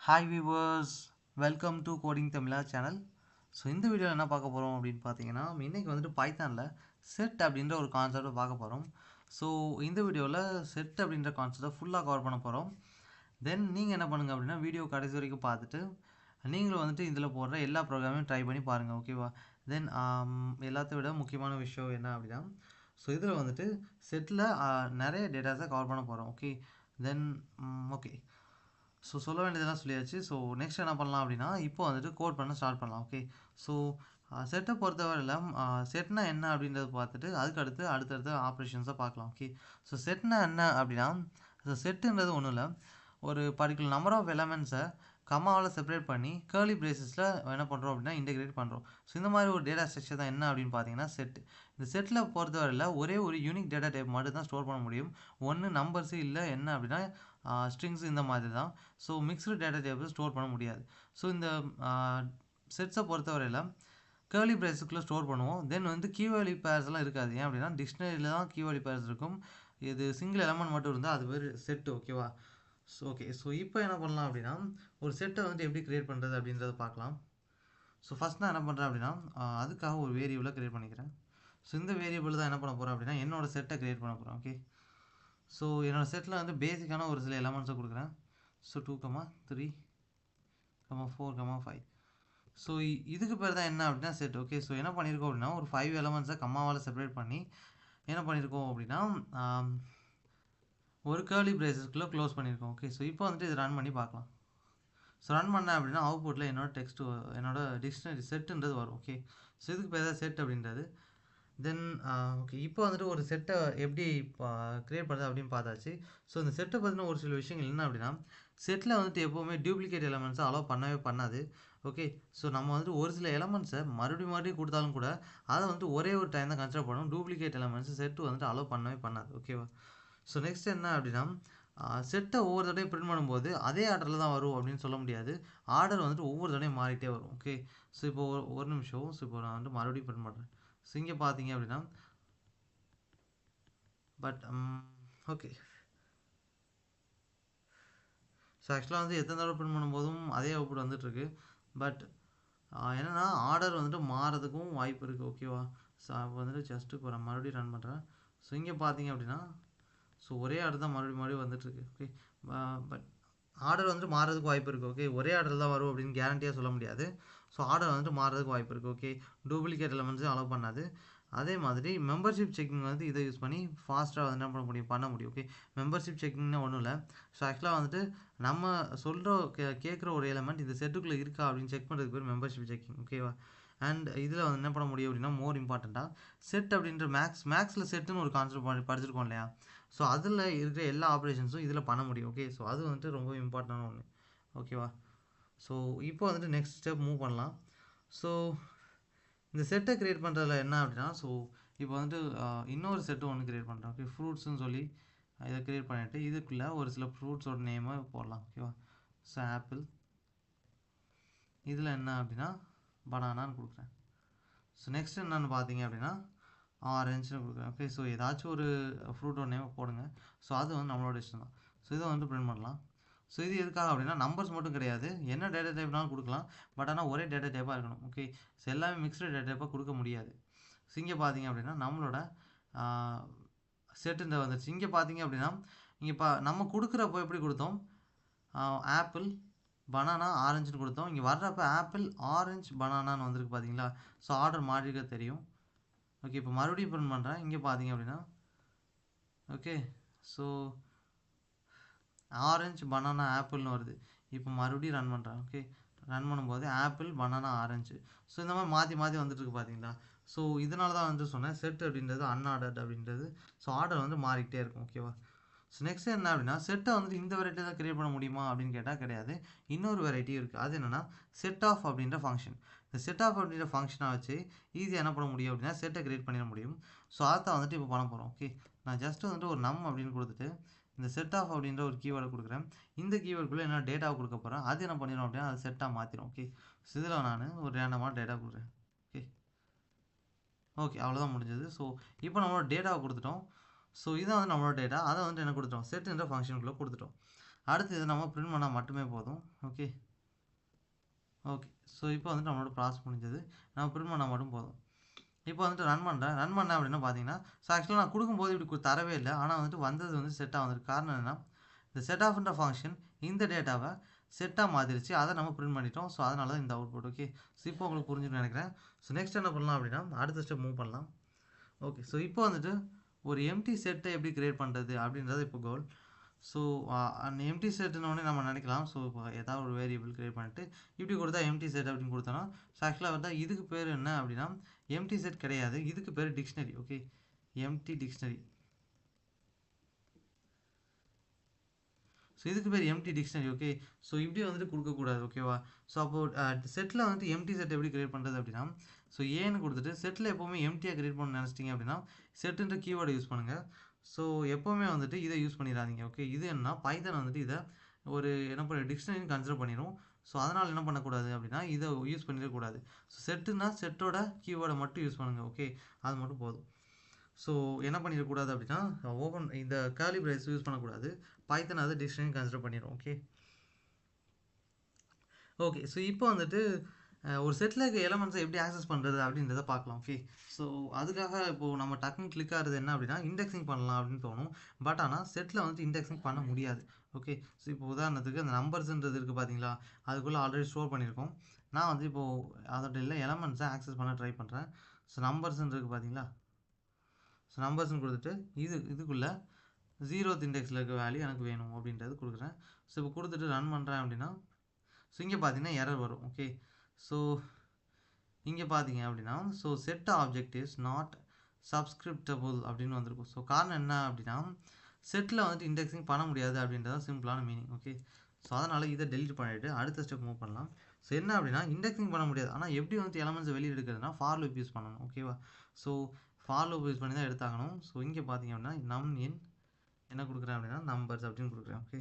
Hi viewers, welcome to coding Tamizha channel. So இந்த வீடியோவில் என்ன பார்க்க போகிறோம் அப்படின்னு பார்த்தீங்கன்னா, இன்றைக்கி வந்துட்டு பைத்தானில் செட் அப்படின்ற ஒரு கான்செப்டை பார்க்க போகிறோம். ஸோ இந்த வீடியோவில் செட் அப்படின்ற கான்செப்டை ஃபுல்லாக கவர் பண்ண போகிறோம். தென் நீங்கள் என்ன பண்ணுங்கள் அப்படின்னா, வீடியோ கடைசி வரைக்கும் பார்த்துட்டு நீங்களும் வந்துட்டு இதில் போடுற எல்லா ப்ரோக்ராமையும் ட்ரை பண்ணி பாருங்கள், ஓகேவா? தென் எல்லாத்த விட முக்கியமான விஷயம் என்ன அப்படின்னா, ஸோ இதில் வந்துட்டு செட்டில் நிறைய டேட்டாஸை கவர் பண்ண போகிறோம், ஓகே? தென் ஓகே, ஸோ சொல்ல வேண்டியதெல்லாம் சொல்லியாச்சு. ஸோ நெக்ஸ்ட் என்ன பண்ணலாம் அப்படின்னா, இப்போ வந்துட்டு கோட் பண்ண ஸ்டார்ட் பண்ணலாம், ஓகே? ஸோ செட்டை பொறுத்தவரையில் செட்னா என்ன அப்படின்றத பார்த்துட்டு அதுக்கு அடுத்தடுத்த ஆப்ரேஷன்ஸை பார்க்கலாம், ஓகே? ஸோ செட்னா என்ன அப்படின்னா, செட்டுன்றது ஒன்றும் இல்லை, ஒரு பர்டிகுலர் நம்பர் ஆஃப் எலமெண்ட்ஸை கம்மாவால் செப்பரேட் பண்ணி கேர்லி பிரேசஸில் என்ன பண்ணுறோம் அப்படின்னா இன்டெகிரேட் பண்ணுறோம். ஸோ இந்த மாதிரி ஒரு டேட்டா ஸ்ட்ரக்சர் தான் என்ன அப்படின்னு பார்த்தீங்கன்னா செட். இந்த செட்டில் பொறுத்தவரையில் ஒரே ஒரு யூனிக் டேட்டா டைப் மட்டும் தான் ஸ்டோர் பண்ண முடியும். ஒன்று நம்பர்ஸு இல்லை என்ன அப்படின்னா ஸ்ட்ரிங்ஸ் இந்த மாதிரி தான். So mixed data type store பண்ண முடியாது. ஸோ இந்த செட்ஸை பொறுத்தவரையில் கேர்லி பிரேஸுக்குள்ளே ஸ்டோர் பண்ணுவோம். தென் வந்து கீவேர்டு பேர்ஸ்லாம் இருக்காது. ஏன் அப்படின்னா டிக்ஷனரியில் தான் கீவேர்டு பேர்ஸ் இருக்கும். இது சிங்கிள் எலமெண்ட் மட்டும் இருந்தால் அது பேர் செட், ஓகேவா? ஸோ ஓகே, ஸோ இப்போ என்ன பண்ணலாம் அப்படின்னா, ஒரு செட்டை வந்துட்டு எப்படி க்ரியேட் பண்ணுறது அப்படின்றத பார்க்கலாம். ஸோ ஃபஸ்ட் நான் என்ன பண்ணுறேன் அப்படின்னா, அதுக்காக ஒரு வேரியபிளை க்ரியேட் பண்ணிக்கிறேன். ஸோ இந்த வேரியபிள் தான் என்ன பண்ண போகிறேன் அப்படின்னா, என்னோடய செட்டை க்ரியேட் பண்ண போகிறேன், ஓகே? ஸோ என்னோடய செட்டில் வந்து பேசிக்கான ஒரு சில எலமெண்ட்ஸை கொடுக்குறேன். ஸோ 2, 3, 4, 5. ஸோ இதுக்கு பேர் தான் என்ன அப்படின்னா செட், ஓகே? ஸோ என்ன பண்ணியிருக்கோம் அப்படின்னா, ஒரு 5 எலமெண்ட்ஸை கம்மாவால் செப்பரேட் பண்ணி என்ன பண்ணியிருக்கோம் அப்படின்னா, ஒரு கேர்லி பிரேசஸ்க்குள்ளே க்ளோஸ் பண்ணியிருக்கோம், ஓகே? ஸோ இப்போ வந்துட்டு இது ரன் பண்ணி பார்க்கலாம். ஸோ ரன் பண்ணேன் அப்படின்னா அவுட்புட்டில் என்னோட டிக்ஷனரி செட்டுன்றது வரும், ஓகே? ஸோ இதுக்கு பேர் தான் செட் அப்படின்றது. தென் ஓகே, இப்போ வந்துட்டு ஒரு செட்டை எப்படி க்ரியேட் பண்ணுறது அப்படின்னு பார்த்தாச்சு. ஸோ இந்த செட்டை பற்றின ஒரு சில விஷயங்கள் என்ன அப்படின்னா, செட்டில் வந்துட்டு எப்போவுமே டூப்ளிகேட் எலமெண்ட்ஸை அலோவ் பண்ணவே பண்ணாது, ஓகே? ஸோ நம்ம வந்துட்டு ஒரு சில எலமெண்ட்ஸை மறுபடியும் கொடுத்தாலும் கூட அதை வந்துட்டு ஒரே ஒரு டைம் தான் கன்சிடர் பண்ணும். டூப்ளிகேட் எலமெண்ட்ஸை செட்டு வந்துட்டு அலோவ் பண்ணவே பண்ணாது, ஓகேவா? ஸோ நெக்ஸ்ட் என்ன அப்படின்னா, செட்டை ஒவ்வொரு தடவையும் பிரிண்ட் பண்ணும்போது அதே ஆர்டரில் தான் வரும் அப்படின்னு சொல்ல முடியாது. ஆர்டர் வந்துட்டு ஒவ்வொரு தடவையும் மாறிட்டே வரும், ஓகே? ஸோ இப்போ ஒரு நிமிஷம். ஸோ இப்போ நான் வந்து மறுபடியும் பிரிண்ட் பண்ணுறேன். ஸோ இங்கே பார்த்தீங்க அப்படின்னா ஓகே, ஸோ ஆக்சுவலாக வந்து எத்தனை தடவை பிரிண்ட் பண்ணும்போதும் அதே அவுட்புட் வந்துட்டுருக்கு. பட் என்னென்னா ஆர்டர் வந்துட்டு மாறதுக்கும் வாய்ப்பு இருக்குது, ஓகேவா? ஸோ அப்போ வந்துட்டு ஜஸ்ட்டு இப்போ நான் மறுபடியும் ரன் பண்ணுறேன். ஸோ இங்கே பார்த்தீங்க அப்படின்னா ஸோ ஒரே ஆர்டர் தான் மறுபடியும் வந்துட்டுருக்கு, ஓகே? பட் ஆர்டர் வந்துட்டு மாறதுக்கு வாய்ப்பு இருக்குது, ஓகே? ஒரே ஆர்டர் தான் வரும் அப்படின்னு கேரண்டியாக சொல்ல முடியாது. ஸோ ஆர்டர் வந்துட்டு மாறதுக்கு வாய்ப்பு இருக்குது, ஓகே? டூப்ளிகேட் எலமெண்ட்ஸும் அலோவ் பண்ணாது. அதே மாதிரி மெம்பர்ஷிப் செக்கிங் வந்து இதை யூஸ் பண்ணி ஃபாஸ்ட்டாக வந்து என்ன பண்ண முடியும், ஓகே? மெம்பர்ஷிப் செக்கிங்னு ஒன்றும் இல்லை. ஸோ ஆக்சுவலாக வந்துட்டு நம்ம சொல்கிற கேட்குற ஒரு எலமெண்ட் இந்த செட்டுக்குள்ளே இருக்கா அப்படின்னு செக் பண்ணுறதுக்கு பேர் மெம்பர்ஷிப் செக்கிங், ஓகேவா? அண்ட் இதில் வந்து என்ன பண்ண முடியும் அப்படின்னா, மோர் இம்பார்ட்டண்ட்டாக செட் அப்படின்ற மேக்ஸில் செட்டுன்னு ஒரு கான்செப்ட் படிச்சிருக்கோம் இல்லையா? ஸோ அதில் இருக்கிற எல்லா ஆப்ரேஷன்ஸும் இதில் பண்ண முடியும், ஓகே? ஸோ அது வந்துட்டு ரொம்ப இம்பார்ட்டண்டான ஒன்று, ஓகேவா? ஸோ இப்போ வந்துட்டு நெக்ஸ்ட் ஸ்டெப் மூவ் பண்ணலாம். ஸோ இந்த செட்டை க்ரியேட் பண்ணுறதுல என்ன அப்படின்னா, ஸோ இப்போ வந்துட்டு இன்னொரு செட்டு ஒன்று க்ரியேட் பண்ணுறேன், ஓகே? ஃப்ரூட்ஸ்னு சொல்லி இதை க்ரியேட் பண்ணிவிட்டு இதுக்குள்ளே ஒரு சில ஃப்ரூட்ஸோட நேமை போடலாம், ஓகேவா? ஸோ ஆப்பிள், இதில் என்ன அப்படின்னா பனானான்னு கொடுக்குறேன். ஸோ நெக்ஸ்ட் என்னென்னு பார்த்தீங்க அப்படின்னா ஆரஞ்சுன்னு கொடுக்குறேன், ஓகே? ஸோ ஏதாச்சும் ஒரு ஃப்ரூட்டோட நேமை போடுங்க. ஸோ அது வந்து நம்மளோட இஷ்டம் தான். ஸோ இதை வந்து பிரிண்ட் பண்ணலாம். ஸோ இது எதுக்காக அப்படின்னா நம்பர்ஸ் மட்டும் கிடையாது, என்ன டேட்டா டைப்னாலும் கொடுக்கலாம். பட் ஆனால் ஒரே டேட்டா டைப்பாக இருக்கணும், ஓகே? ஸோ எல்லாமே மிக்ஸ்டு டேட்டா டைப்பாக கொடுக்க முடியாது. ஸோ இங்கே பார்த்தீங்க அப்படின்னா நம்மளோட செட்டுன்ற வந்துருச்சு. இங்கே பார்த்தீங்க அப்படின்னா இங்கே நம்ம கொடுக்குறப்போ எப்படி கொடுத்தோம், ஆப்பிள், பனானா, ஆரஞ்சுன்னு கொடுத்தோம். இங்கே வர்றப்போ ஆப்பிள், ஆரஞ்சு, பனானான்னு வந்திருக்கு பார்த்தீங்களா? ஸோ ஆர்டர் மாறி இருக்க தெரியும், ஓகே? இப்போ மறுபடியும் பிரிண்ட் பண்ணுறேன். இங்கே பார்த்தீங்க அப்படின்னா ஓகே, ஸோ ஆரஞ்சு, பனானா, ஆப்பிள்னு வருது. இப்போ மறுபடியும் ரன் பண்ணுறேன், ஓகே? ரன் பண்ணும்போது ஆப்பிள், பனானா, ஆரஞ்சு. ஸோ இந்த மாதிரி மாற்றி மாற்றி வந்துட்டுருக்கு பார்த்தீங்களா? ஸோ இதனால தான் வந்து சொன்னேன் செட் அப்படின்றது அன்ஆர்டர்ட் அப்படின்றது. ஸோ ஆர்டர் வந்து மாறிக்கிட்டே இருக்கும், ஓகேவா? ஸோ நெக்ஸ்ட் என்ன அப்படின்னா, செட்டை வந்துட்டு இந்த வெரைட்டி தான் க்ரியேட் பண்ண முடியுமா அப்படின்னு கேட்டால் கிடையாது. இன்னொரு வெரைட்டி இருக்குது. அது என்னென்னா செட் ஆஃப் அப்படின்ற ஃபங்க்ஷன். இந்த செட் ஆஃப் அப்படின்ற ஃபங்க்ஷனை வச்சு ஈஸியாக என்ன பண்ண முடியும் அப்படின்னா செட்டை க்ரியேட் பண்ணிட முடியும். ஸோ அதை வந்துட்டு இப்போ பண்ண போகிறோம், ஓகே? நான் ஜஸ்ட்டு வந்துட்டு ஒரு நம் அப்படின்னு கொடுத்துட்டு இந்த செட் ஆஃப் அப்படின்ற ஒரு கீவேர்டை கொடுக்குறேன். இந்த கீவேர்டுக்குள்ளே என்ன டேட்டாவை கொடுக்க போகிறேன். அது என்ன பண்ணிடும் அப்படின்னா அது செட்டாக மாற்றிடும், ஓகே? ஸோ இதில் நான் ஒரு ரேண்டமான டேட்டா கொடுக்குறேன், ஓகே? ஓகே, அவ்வளோதான் முடிஞ்சது. ஸோ இப்போ நம்மளோட டேட்டாவை கொடுத்துட்டோம். ஸோ இதை வந்து நம்மளோட டேட்டா, அதை வந்து என்ன கொடுத்துட்டோம், செட்டுன்ற ஃபங்க்ஷனுக்குள்ளே கொடுத்துட்டோம். அடுத்து இதை நம்ம பிரிண்ட் பண்ணால் மட்டுமே போதும். ஓகே ஓகே ஸோ இப்போ வந்துட்டு நம்மளோட ப்ராசஸ் முடிஞ்சது. நம்ம பிரிண்ட் பண்ணால் மட்டும் போதும். இப்போ வந்துட்டு ரன் பண்ணேன் அப்படின்னா பார்த்தீங்கன்னா, ஸோ ஆக்சுவலாக நான் கொடுக்கும்போது இப்படி தரவே இல்லை. ஆனால் வந்துட்டு வந்தது வந்து செட்டாக வந்திருக்கு. காரணம் என்னன்னா, இந்த செட் ஆஃப்ன்ற ஃபங்க்ஷன் இந்த டேட்டாவை செட்டாக மாற்றிருச்சு. அதை நம்ம பிரிண்ட் பண்ணிட்டோம். ஸோ அதனால தான் இந்த அவுட்புட். ஓகே ஸோ இப்போ உங்களுக்கு புரிஞ்சுன்னு நினைக்கிறேன். ஸோ நெக்ஸ்ட் என்ன பண்ணலாம் அப்படின்னா, அடுத்த ஸ்டெப் மூவ் பண்ணலாம். ஓகே ஸோ இப்போ வந்துட்டு ஒரு எம்டி செட்டை எப்படி கிரியேட் பண்ணுறது அப்படின்றது இப்போ கோல். ஸோ அந்த எம்டி செட்டுன்னு நம்ம நினைக்கலாம். ஸோ இப்போ ஏதாவது ஒரு வேரியபிள் கிரியேட் பண்ணிட்டு இப்படி கொடுத்தா எம்டி செட் அப்படின்னு கொடுத்தோன்னா, ஸோ ஆக்சுவலாக வந்து இதுக்கு பேர் என்ன அப்படின்னா எம்டி செட் கிடையாது. இதுக்கு பேர் dictionary. Okay empty dictionary. So இதுக்கு பேர் எம்டி டிக்ஷனரி. ஓகே ஸோ இப்படி வந்துட்டு கொடுக்கக்கூடாது. ஓகேவா ஸோ அப்போது செட்டில் வந்துட்டு எம்டி செட் எப்படி கிரியேட் பண்ணுறது அப்படின்னா, ஸோ ஏன்னு கொடுத்துட்டு செட்டில் எப்போவுமே எம்டியாக கிரியேட் பண்ண நினச்சிட்டிங்க அப்படின்னா செட்டுன்ற கீவேர்டை யூஸ் பண்ணுங்கள். ஸோ எப்போவுமே வந்துட்டு இதை யூஸ் பண்ணிடாதீங்க. ஓகே இது என்ன பைத்தன் வந்துட்டு இதை ஒரு என்ன பண்ண டிக்ஷனரின்னு கன்சிடர் பண்ணிடும். ஸோ அதனால் என்ன பண்ணக்கூடாது அப்படின்னா இதை யூஸ் பண்ணிடக்கூடாது. ஸோ செட்டுனா செட்டோட கீவேர்டை மட்டும் யூஸ் பண்ணுங்கள். ஓகே அது மட்டும் போதும். ஸோ என்ன பண்ணிடக்கூடாது அப்படின்னா இந்த கர்லி பிரேஸ் யூஸ் பண்ணக்கூடாது. பைத்தன் அதை டிக்ஷனரி கன்சிடர் பண்ணிடும். ஓகே ஓகே ஸோ இப்போ வந்துட்டு ஒரு செட்டில் இருக்க எலமெண்ட்ஸை எப்படி ஆக்சஸ் பண்ணுறது அப்படின்றத பார்க்கலாம். ஓகே ஸோ அதுக்காக இப்போது நம்ம டக்குன்னு கிளிக் ஆகிறது என்ன அப்படின்னா இண்டெக்ஸிங் பண்ணலாம் அப்படின்னு தோணும். பட் ஆனால் செட்டில் வந்துட்டு இண்டெக்ஸிங் பண்ண முடியாது. ஓகே ஸோ இப்போ உதாரணத்துக்கு அந்த நம்பர்ஸ்ன்றது இருக்குது பார்த்தீங்களா, அதுக்குள்ளே ஆல்ரெடி ஸ்டோர் பண்ணியிருக்கோம். நான் வந்து இப்போது அதோட இல்லை எலமெண்ட்ஸை ஆக்சஸ் பண்ண ட்ரை பண்ணுறேன். ஸோ நம்பர்ஸ்ன்னு இருக்குது பார்த்தீங்களா, ஸோ நம்பர்ஸ்ன்னு கொடுத்துட்டு இதுக்குள்ளே 0th இண்டெக்ஸில் இருக்க வேல்யூ எனக்கு வேணும் அப்படின்றது கொடுக்குறேன். ஸோ இப்போ கொடுத்துட்டு ரன் பண்ணுறேன் அப்படின்னா, ஸோ இங்கே பார்த்தீங்கன்னா எரர் வரும். ஓகே ஸோ இங்கே பார்த்தீங்க அப்படின்னா so set object is not subscriptable அப்படின்னு வந்திருக்கும். ஸோ காரணம் என்ன அப்படின்னா செட்டில் வந்துட்டு இண்டெக்ஸிங் பண்ண முடியாது அப்படின்றத சிம்பிளான மீனிங். ஓகே ஸோ அதனால் இதை டெலிட் பண்ணிவிட்டு அடுத்த ஸ்டெப் மூவ் பண்ணலாம். ஸோ என்ன அப்படின்னா இண்டெக்ஸிங் பண்ண முடியாது. ஆனால் எப்படி வந்துட்டு எலமெண்ட்ஸை வெளியே எடுக்கிறதுனா ஃபார் லூப் யூஸ் பண்ணணும். ஓகேவா ஸோ ஃபார் லூப் யூஸ் பண்ணி தான் எடுத்தாகணும். ஸோ இங்கே பார்த்தீங்க அப்படின்னா நம் இன் என்ன கொடுக்குறேன் அப்படின்னா நம்பர்ஸ் அப்படின்னு கொடுக்குறேன். ஓகே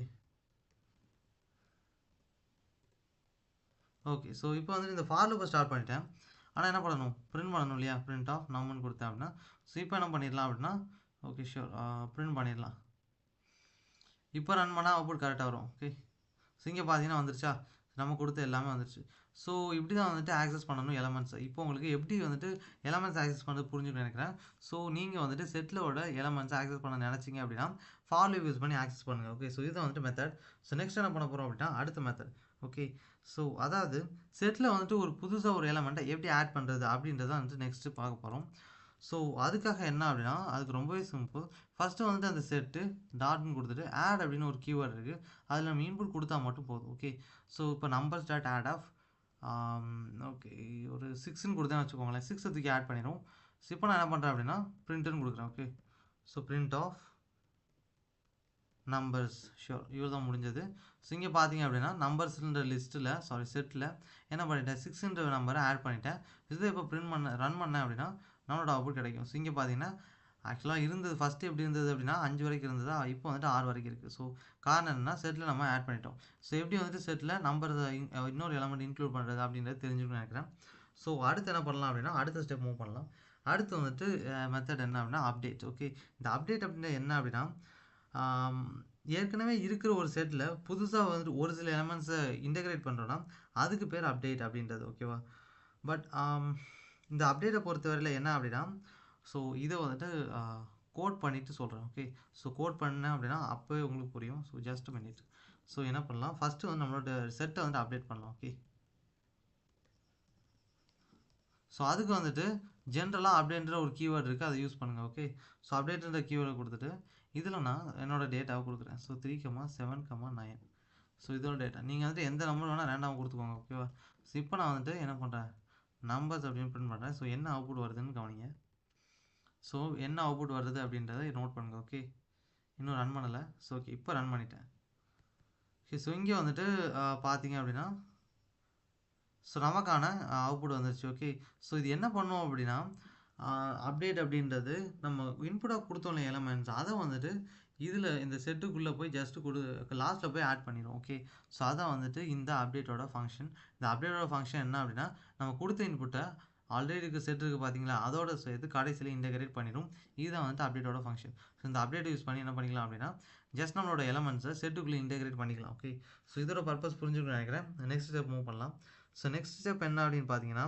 ஓகே ஸோ இப்போ வந்துட்டு இந்த ஃபார் லூப்பை ஸ்டார்ட் பண்ணிட்டேன். ஆனால் என்ன பண்ணணும் பிரிண்ட் பண்ணணும் இல்லையா, பிரிண்ட் ஆஃப் நம்னு கொடுத்தேன் அப்படின்னா ஸோ இப்போ என்ன பண்ணிடலாம் அப்படின்னா ஓகே ஷூர் பிரிண்ட் பண்ணிடலாம். இப்போ ரன் பண்ணால் அவுட்புட் கரெக்டாக வரும். ஓகே ஸோ இங்கே பார்த்தீங்கன்னா வந்துருச்சா, நம்ம கொடுத்த எல்லாமே வந்துருச்சு. ஸோ இப்படி தான் வந்துட்டு ஆக்சஸ் பண்ணணும் எலமெண்ட்ஸை. இப்போ உங்களுக்கு எப்படி வந்துட்டு எலமெண்ட்ஸ் ஆக்சஸ் பண்ணுறது புரிஞ்சுன்னு நினைக்கிறேன். ஸோ நீங்கள் வந்துட்டு செட்டிலோட எலமெண்ட்ஸ் ஆக்சஸ் பண்ண நினச்சிங்க அப்படின்னா ஃபார் லூப் யூஸ் பண்ணி ஆக்சஸ் பண்ணுங்கள். ஓகே ஸோ இதுதான் வந்துட்டு மெத்தட். ஸோ நெக்ஸ்ட் என்ன பண்ண போகிறோம் அப்படின்னா அடுத்த மெத்தட். ஓகே ஸோ அதாவது செட்டில் வந்துட்டு ஒரு புதுசாக ஒரு எலமெண்ட்டை எப்படி ஆட் பண்ணுறது அப்படின்றத வந்துட்டு நெக்ஸ்ட்டு பார்க்க போகிறோம். ஸோ அதுக்காக என்ன அப்படின்னா அதுக்கு ரொம்பவே சிம்பிள். ஃபஸ்ட்டு வந்துட்டு அந்த செட்டு டாட்னு கொடுத்துட்டு ஆட் அப்படின்னு ஒரு கீவேர்ட் இருக்குது, அதில் நம்ம இன்புட் கொடுத்தா மட்டும் போதும். ஓகே ஸோ இப்போ numbers dot add of okay ஒரு 6ன்னு கொடுத்தேன்னு வச்சுக்கோங்களேன், 6 தூக்கி ஆட் பண்ணிடும். ஸோ இப்போ நான் என்ன பண்ணுறேன் அப்படின்னா பிரிண்ட்டுன்னு கொடுக்குறேன். Okay so print of numbers sure இவ்வளோ தான் முடிஞ்சது. ஸோ இங்கே பார்த்தீங்க அப்படின்னா நம்பர்ஸ்ன்ற லிஸ்ட்டில் செட்டில் என்ன பண்ணிட்டேன் 6ன்ற நம்பரை ஆட் பண்ணிட்டேன். இதை இப்போ ரன் பண்ணேன் அப்படின்னா நம்மளோட அவுட்புட் கிடைக்கும். ஸோ இங்கே பார்த்தீங்கன்னா ஆக்சுவலாக இருந்தது ஃபஸ்ட்டு எப்படி இருந்தது அப்படின்னா 5 வரைக்கும் இருந்ததா, இப்போ வந்துட்டு 6 வரைக்கும் இருக்குது. ஸோ காரணம் என்னன்னா செட்டில் நம்ம ஆட் பண்ணிட்டோம். ஸோ எப்படி வந்துட்டு செட்டில் நம்பர் இன்னொரு எலமெண்ட் இன்க்ளூட் பண்ணுறது அப்படின்றது தெரிஞ்சுக்கணும்னு நினைக்கிறேன். ஸோ அடுத்து என்ன பண்ணலாம் அப்படின்னா அடுத்த ஸ்டெப் மூவ் பண்ணலாம். அடுத்து வந்துட்டு மெத்தட் என்ன அப்படின்னா அப்டேட். ஓகே இந்த அப்டேட் அப்படின்றது என்ன அப்படின்னா ஏற்கனவே இருக்கிற ஒரு செட்டில் புதுசாக வந்துட்டு ஒரு சில எலமெண்ட்ஸை இன்டெகிரேட் பண்ணுறோன்னா அதுக்கு பேர் அப்டேட் அப்படின்றது. ஓகேவா பட் இந்த அப்டேட்டை பொறுத்தவரையில் என்ன அப்படின்னா ஸோ இதை வந்துட்டு கோட் பண்ணிவிட்டு சொல்கிறேன். ஓகே ஸோ கோட் பண்ணேன் அப்படின்னா அப்போவே உங்களுக்கு புரியும். So just minute. ஸோ என்ன பண்ணலாம் ஃபஸ்ட்டு வந்து நம்மளோட செட்டை வந்து அப்டேட் பண்ணலாம். ஓகே ஸோ அதுக்கு வந்துட்டு ஜென்ரலாக அப்டேட்ன்ற ஒரு கீவேர்டு இருக்குது, அதை யூஸ் பண்ணுங்கள். ஓகே ஸோ அப்டேட்ன்ற கீவேர்டை கொடுத்துட்டு இதில் நான் என்னோடய டேட்டாவை கொடுக்குறேன். ஸோ 3,7,9 ஸோ இதோட டேட்டா நீங்கள் வந்துட்டு எந்த நம்பர் வேணால் ரேண்டாக கொடுத்துக்கோங்க. ஓகேவா ஸோ இப்போ நான் வந்துட்டு என்ன பண்ணுறேன் நம்பர்ஸ் அப்படின்னு பிரிண்ட் பண்ணுறேன். ஸோ என்ன அவுட்புட் வருதுன்னு கவனிங்க. ஸோ என்ன அவுட்புட் வருது அப்படின்றத நோட் பண்ணுங்கள். ஓகே இன்னும் ரன் பண்ணலை. ஸோ ஓகே இப்போ ரன் பண்ணிட்டேன். ஓகே ஸோ இங்கே வந்துட்டு பார்த்தீங்க அப்படின்னா ஸோ நமக்கான அவுட்புட் வந்துருச்சு. ஓகே ஸோ இது என்ன பண்ணோம் அப்படின்னா அப்டேட் அப்படின்றது நம்ம இன்புட்டாக கொடுத்தோம்ல எலமெண்ட்ஸ் அதை வந்துட்டு இதில் இந்த செட்டுக்குள்ளே போய் ஜஸ்ட்டு லாஸ்ட்டில் போய் ஆட் பண்ணிடும். ஓகே ஸோ அதான் வந்துட்டு இந்த அப்டேட்டோட ஃபங்க்ஷன். இந்த அப்டேட்டோட ஃபங்க்ஷன் என்ன அப்படின்னா நம்ம கொடுத்த இன்புட்டை ஆல்ரெடி இருக்க செட் இருக்குது பார்த்தீங்களா, அதோட சேர்த்து கடைசியில் இன்டெகிரேட் பண்ணிடும். இதுதான் வந்துட்டு அப்டேட்டோட ஃபங்க்ஷன். ஸோ இந்த அப்டேட் யூஸ் பண்ணி என்ன பண்ணிக்கலாம் அப்படின்னா ஜஸ்ட் நம்மளோட எலமெண்ட்ஸை செட்டுக்குள்ளே இன்டெகிரேட் பண்ணிக்கலாம். ஓகே, ஸோ இதோட பர்பஸ் புரிஞ்சுக்கணும்னு நினைக்கிறேன். நெக்ஸ்ட் ஸ்டெப் மூவ் பண்ணலாம். ஸோ நெக்ஸ்ட் ஸ்டெப் என்ன அப்படின்னு பார்த்தீங்கன்னா,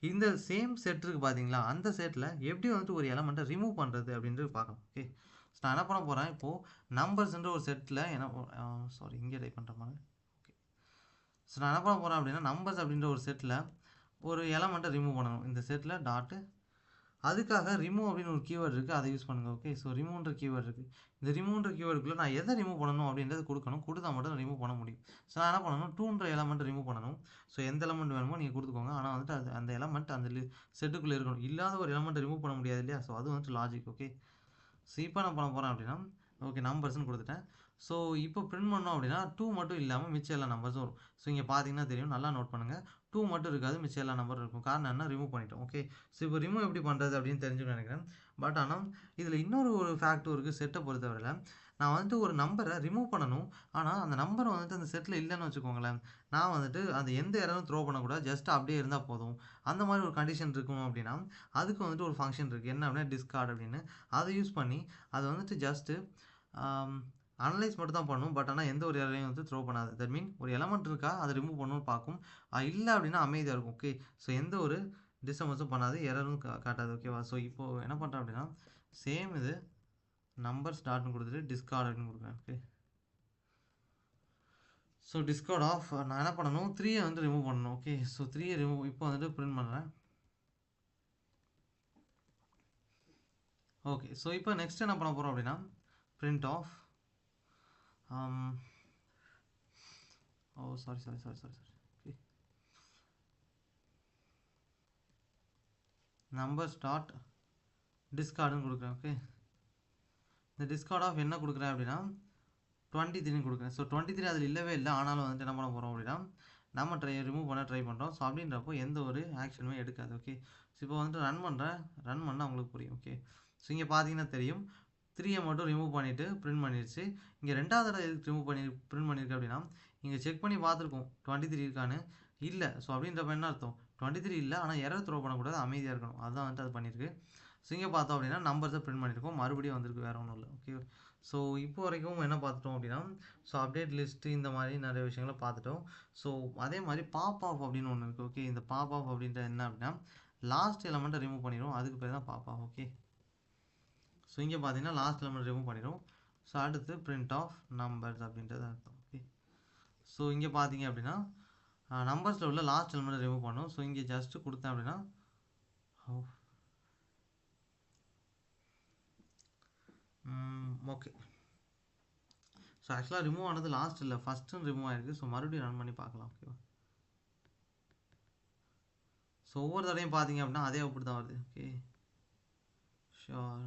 இந்த சேம் செட் இருக்குது பார்த்தீங்களா, அந்த செட்டில் எப்படி வந்துட்டு ஒரு எலமெண்ட்டை ரிமூவ் பண்ணுறது அப்படின்றது பார்க்கலாம். ஓகே, ஸோ நான் என்ன பண்ண போகிறேன், இப்போது நம்பர்ஸ்ன்ற ஒரு செட்டில் சாரி இங்கே டைப் பண்ணுற மாதிரி. ஓகே, ஸோ நான் என்ன பண்ண போகிறேன் அப்படின்னா, நம்பர்ஸ் அப்படின்ற ஒரு செட்டில் ஒரு எலமெண்ட்டை ரிமூவ் பண்ணணும். இந்த செட்டில் டாட்டு, அதுக்காக ரிமூவ் அப்படின்னு ஒரு கீவேர்டு இருக்குது, அதை யூஸ் பண்ணுங்கள். ஓகே, ஸோ ரிமூவ்ன்ற கீவேர்டு இருக்குது. இந்த ரிமூவ்ன்ற கீவேர்டுக்குள்ளே நான் எதை ரிமூவ் பண்ணணும் அப்படின்றது கொடுக்கணும். கொடுத்தா மட்டும் ரிமூவ் பண்ண முடியும். ஸோ நான் என்ன பண்ணணும், டூன்ற எலமெண்ட் ரிமூவ் பண்ணணும். ஸோ எந்த எலமெண்ட் வேணுமோ நீங்கள் கொடுத்துக்கோங்க. ஆனால் வந்துட்டு அந்த எலமெண்ட் அந்த செட்டுக்குள்ளே இருக்கணும். இல்லாத ஒரு எலமெண்ட் ரிமூவ் பண்ண முடியாது இல்லையா? ஸோ அது வந்துட்டு லாஜிக். ஓகே, ஸோ இப்போ நான் பண்ண போகிறேன் அப்படின்னா, ஓகே நம்பர்ஸ்னு கொடுத்துட்டேன். ஸோ இப்போ பிரிண்ட் பண்ணோம் அப்படின்னா 2 மட்டும் இல்லாமல் மிச்சம் எல்லா நம்பர்ஸும் வரும். ஸோ இங்கே பார்த்தீங்கன்னா தெரியும், நல்லா நோட் பண்ணுங்கள். 2 மட்டும் இருக்காது, மிச்சம் எல்லா நம்பரும் இருக்கும். காரணம் என்ன, ரிமூவ் பண்ணிட்டோம். ஓகே, ஸோ இப்போ ரிமூவ் எப்படி பண்ணுறது அப்படின்னு தெரிஞ்சுக்கணும்னு நினைக்கிறேன். பட் ஆனால் இதில் இன்னொரு ஃபேக்டர் இருக்குது. செட்டை பொறுத்தவரையில் நான் வந்துட்டு ஒரு நம்பரை ரிமூவ் பண்ணணும். ஆனால் அந்த நம்பர் வந்துட்டு அந்த செட்டில் இல்லைன்னு வச்சுக்கோங்களேன், நான் வந்துட்டு அந்த எந்த எரரும் த்ரோ பண்ணக்கூடாது, ஜஸ்ட் அப்படியே இருந்தால் போதும். அந்த மாதிரி ஒரு கண்டிஷன் இருக்கணும் அப்படின்னா அதுக்கு வந்துட்டு ஒரு ஃபங்க்ஷன் இருக்குது. என்ன அப்படின்னா டிஸ்கார்ட் அப்படின்னு. அதை யூஸ் பண்ணி அது வந்துட்டு ஜஸ்ட்டு அனலைஸ் மட்டும் தான் பண்ணும். பட் ஆனால் எந்த ஒரு எரரையும் வந்து த்ரோ பண்ணாது. தட் மீன் ஒரு எலமெண்ட் இருக்கா, அதை ரிமூவ் பண்ணணும்னு பார்க்கும். இல்லை அப்படின்னா அமைதியாக இருக்கும். ஓகே, ஸோ எந்த ஒரு டிஸ்டர்பன்ஸும் பண்ணாது, எரரும் காட்டாது. ஓகேவா? ஸோ இப்போது என்ன பண்ணுறேன் அப்படின்னா, சேம் இது நம்பர்ஸ் டாட்னு கொடுத்துட்டு டிஸ்கார்ட் அப்படின்னு கொடுக்குறேன். ஓகே, ஸோ டிஸ்கார்ட் ஆஃப் நான் என்ன பண்ணணும், 3 வந்து ரிமூவ் பண்ணணும். ஓகே, ஸோ 3 ரிமூவ் இப்போ வந்துட்டு பிரிண்ட் பண்ணுறேன். ஓகே, ஸோ இப்போ நெக்ஸ்ட் என்ன பண்ண போகிறோம் அப்படின்னா, print of sorry. Okay, numbers dot டிஸ்கார்டுன்னு கொடுக்குறேன். ஓகே, இந்த டிஸ்கார்ட் ஆஃப் என்ன கொடுக்குறேன் அப்படின்னா 23 கொடுக்குறேன். ஸோ 23 அதில் இல்லவே இல்லை. ஆனாலும் வந்துட்டு என்ன பண்ண போகிறோம் அப்படின்னா, நம்ம ரிமூவ் பண்ண ட்ரை பண்ணுறோம். ஸோ அப்படின்றப்போ எந்த ஒரு ஆக்ஷனுமே எடுக்காது. ஓகே, ஸோ இப்போ வந்துட்டு ரன் பண்ணால் உங்களுக்கு புரியும். ஓகே, ஸோ இங்கே பார்த்தீங்கன்னா தெரியும், 3 மட்டும் ரிமூவ் பண்ணிவிட்டு பிரிண்ட் பண்ணிடுச்சு. இங்கே ரெண்டாவது தடவை எதுக்கு ரிமூவ் பிரிண்ட் பண்ணியிருக்கு அப்படின்னா, இங்கே செக் பண்ணி பார்த்துருக்கோம் 23 இருக்கான்னு, இல்லை. ஸோ அப்படின்றப்ப என்ன அர்த்தம், 23 இல்லை, ஆனால் எரர் த்ரோ பண்ணக்கூடாது, அமைதியாக இருக்கணும். அதுதான் வந்துட்டு அது பண்ணியிருக்கு. ஸோ இங்கே பார்த்தோம் அப்படின்னா நம்பர்ஸை பிரிண்ட் பண்ணியிருக்கோம், மறுபடியும் வந்திருக்கு, வேறு ஒன்றும் இல்லை. ஓகே, ஸோ இப்போ வரைக்கும் என்ன பார்த்துட்டோம் அப்படின்னா, ஸோ அப்டேட் லிஸ்ட்டு இந்த மாதிரி நிறைய விஷயங்களை பார்த்துட்டோம். ஸோ அதே மாதிரி பாப் ஆஃப் அப்படின்னு ஒன்று இருக்குது. ஓகே, இந்த பாப் ஆஃப் அப்படின்றது என்ன அப்படின்னா, லாஸ்ட் எலமெண்ட்டை ரிமூவ் பண்ணிடும், அதுக்கு பேர் தான் பாப் ஆஃப். ஓகே, ஸோ இங்கே பார்த்தீங்கன்னா லாஸ்ட் எலமெண்ட் ரிமூவ் பண்ணிடும். ஸோ அடுத்து பிரிண்ட் ஆஃப் நம்பர்ஸ் அப்படின்றது அர்த்தம். ஓகே, ஸோ இங்கே பார்த்தீங்க அப்படின்னா நம்பர்ஸில் உள்ள லாஸ்ட் எலமெண்ட்டை ரிமூவ் பண்ணும். ஸோ இங்கே ஜஸ்ட்டு கொடுத்தேன் அப்படின்னா ஓகே, ஸோ ஆக்சுவலாக ரிமூவ் ஆனது லாஸ்ட் இல்லை, ஃபஸ்ட்டு ரிமூவ் ஆகிருக்கு. ஸோ மறுபடியும் ரன் பண்ணி பார்க்கலாம். ஓகேவா? ஸோ ஒவ்வொரு தடையும் பார்த்தீங்க அப்படின்னா அதே அப்படி தான் வருது. Okay, sure.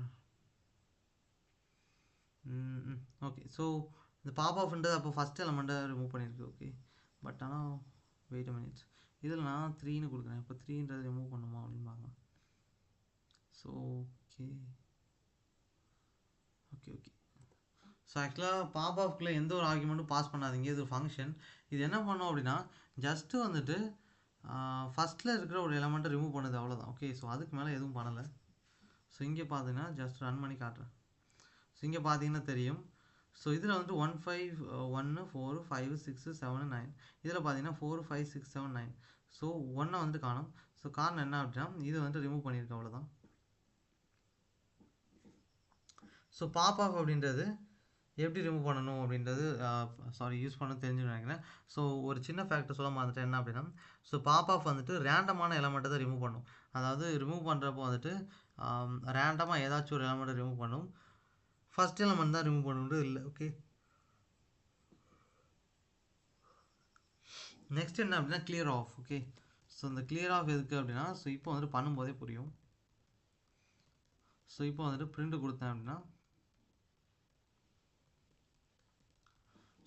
ஓகே, ஸோ இந்த பாப் ஆஃப்ன்றது அப்போ ஃபஸ்ட் எலமெண்ட்டை ரிமூவ் பண்ணியிருக்கு. ஓகே, பட் ஆனால் வெயிட் அ மினிட்ஸ், இதில் நான் 3ன்னு கொடுக்குறேன். இப்போ 3ன்றது ரிமூவ் பண்ணுமா அப்படின்னு பார்க்கலாம். ஸோ ஓகே, ஸோ ஆக்சுவலாக பாப் ஆஃப்குள்ளே எந்த ஒரு ஆர்குமெண்ட்டும் பாஸ் பண்ணாதீங்க, இது ஃபங்க்ஷன். இது என்ன பண்ணோம் அப்படின்னா, ஜஸ்ட்டு வந்துட்டு ஃபஸ்ட்டில் இருக்கிற ஒரு எலமெண்ட்டை ரிமூவ் பண்ணுது, அவ்வளோதான். ஓகே, ஸோ அதுக்கு மேலே எதுவும் பண்ணலை. ஸோ இங்கே பார்த்தீங்கன்னா ஜஸ்ட் ரன் பண்ணி காட்டுறேன். ஸோ இங்கே பார்த்தீங்கன்னா தெரியும். ஸோ இதில் வந்துட்டு 1 5 1 4 5 6 7 9, இதில் பார்த்தீங்கன்னா 4 5 6 7 9. ஸோ 1 வந்துட்டு காணும். ஸோ காரணம் என்ன அப்படின்னா, இது வந்துட்டு ரிமூவ் பண்ணியிருக்கு, அவ்வளோதான். ஸோ பாப் ஆஃப் அப்படின்றது எப்படி ரிமூவ் பண்ணணும் அப்படின்றது யூஸ் பண்ண தெரிஞ்சுன்னு நினைக்கிறேன். ஸோ ஒரு சின்ன ஃபேக்டர் சொல்ல மாட்டேன், என்ன அப்படின்னா, ஸோ பாப் ஆஃப் வந்துட்டு ரேண்டமான எலமெண்ட்டை தான் ரிமூவ் பண்ணும். அதாவது ரிமூவ் பண்ணுறப்போ வந்துட்டு ரேண்டமாக ஏதாச்சும் ஒரு எலமெண்ட்டை ரிமூவ் பண்ணும், ஃபஸ்ட் எலமெண்ட் தான் ரிமூவ் பண்ணணும் இல்லை. ஓகே, நெக்ஸ்ட் என்ன அப்படின்னா கிளியர் ஆஃப். ஓகே, ஸோ இந்த கிளியர் ஆஃப் எதுக்கு அப்படின்னா, ஸோ இப்போ வந்துட்டு பண்ணும்போதே புரியும். ஸோ இப்போ வந்துட்டு பிரிண்ட் கொடுத்தேன் அப்படின்னா,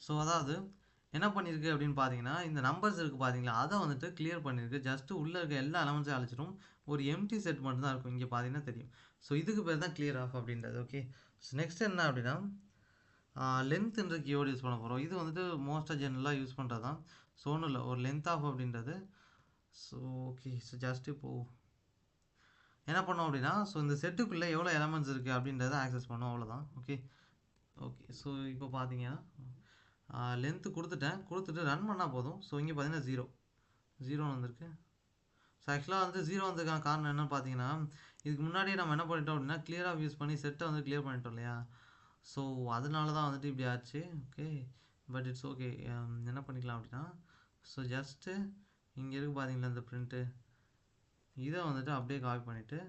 ஸோ அதாவது என்ன பண்ணியிருக்கு அப்படின்னு பார்த்தீங்கன்னா, இந்த நம்பர்ஸ் இருக்குது பார்த்தீங்களா, அதை வந்துட்டு கிளியர் பண்ணியிருக்கு. ஜஸ்ட்டு உள்ளே இருக்க எல்லா எலமெண்ட்ஸையும் அழிச்சிடும், ஒரு எம்டி செட் மட்டும் தான் இருக்கும். இங்கே பார்த்தீங்கன்னா தெரியும். ஸோ இதுக்கு பேர் தான் கிளியர் ஆஃப் அப்படின்றது. ஓகே, ஸோ நெக்ஸ்ட் என்ன அப்படின்னா, லென்த்ன்ற கீவேர்டு யூஸ் பண்ண போகிறோம். இது வந்துட்டு மோஸ்ட்டாக ஜென்ரலாக யூஸ் பண்ணுறது தான். ஸோ ஒன்றும் இல்லை, ஒரு லென்த் ஆஃப் அப்படின்றது. ஸோ ஓகே, ஸோ ஜஸ்ட் இப்போது என்ன பண்ணோம் அப்படின்னா, ஸோ இந்த செட்டுக்குள்ளே எவ்வளோ எலமெண்ட்ஸ் இருக்குது அப்படின்றத ஆக்சஸ் பண்ணோம், அவ்வளோதான். Okay, okay. ஸோ இப்போ பார்த்தீங்கன்னா லென்த்து கொடுத்துட்டு ரன் பண்ணால் போதும். ஸோ இங்கே பார்த்தீங்கன்னா 0 வந்திருக்கு. ஸோ ஆக்சுவலாக வந்து 0 வந்ததுக்கான காரணம் என்னன்னு பார்த்தீங்கன்னா, இதுக்கு முன்னாடியே நம்ம என்ன பண்ணிட்டோம் அப்படின்னா, கிளியர் ஆஃப் யூஸ் பண்ணி செட்டை வந்து கிளியர் பண்ணிட்டோம் இல்லையா? ஸோ அதனால தான் வந்துட்டு இப்படி ஆச்சு. ஓகே. But it's okay. என்ன பண்ணிக்கலாம் அப்படின்னா, ஸோ ஜஸ்ட்டு இங்கே இருக்குது பார்த்தீங்களா இந்த பிரிண்ட்டு, இதை வந்துட்டு அப்படியே காப்பி பண்ணிவிட்டு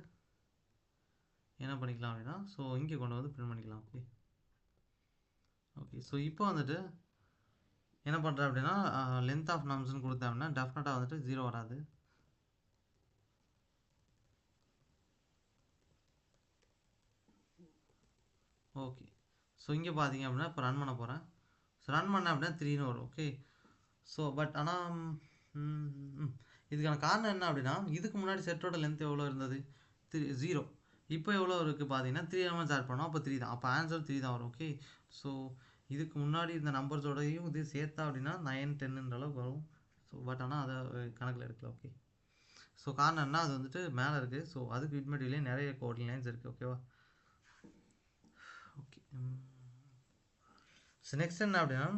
என்ன பண்ணிக்கலாம் அப்படின்னா, ஸோ இங்கே கொண்டு வந்து பிரிண்ட் பண்ணிக்கலாம். ஓகே. ஓகே. ஸோ இப்போ வந்துட்டு என்ன பண்ணுறேன் அப்படின்னா, லென்த் ஆஃப் நம்ஸ்ன்னு கொடுத்தேன் அப்படின்னா டெஃபினட்டாக வந்துட்டு 0 வராது. ஓகே. ஸோ இங்கே பார்த்தீங்க அப்படின்னா இப்போ ரன் பண்ண போகிறேன். ஸோ ரன் பண்ணேன் அப்படின்னா 3ன்னு வரும். ஓகே. ஸோ பட் ஆனால் இதுக்கான காரணம் என்ன அப்படின்னா, இதுக்கு முன்னாடி செட்டோட லென்த் எவ்வளோ இருந்தது? 0. இப்போ எவ்வளோ இருக்குது பார்த்தீங்கன்னா 3 எலமெண்ட்ஸ் ஆட் பண்ணோம். அப்போ 3 தான். அப்போ ஆன்சர் 3 தான் வரும். ஓகே. ஸோ இதுக்கு முன்னாடி இந்த நம்பர்ஸோடையும் இது சேர்த்தா அப்படின்னா 9, 10ன்ற அளவுக்கு வரும். ஸோ பட் ஆனால் அதை கணக்கில் எடுக்கல. ஓகே. ஸோ காரணம் என்ன, அது வந்துட்டு மேலே இருக்குது. ஸோ அதுக்கு விட்மெட்டிலே நிறைய கோடிங் லைன்ஸ் இருக்குது. ஓகேவா? ஓகே. ஸோ நெக்ஸ்ட் என்ன அப்படின்னா,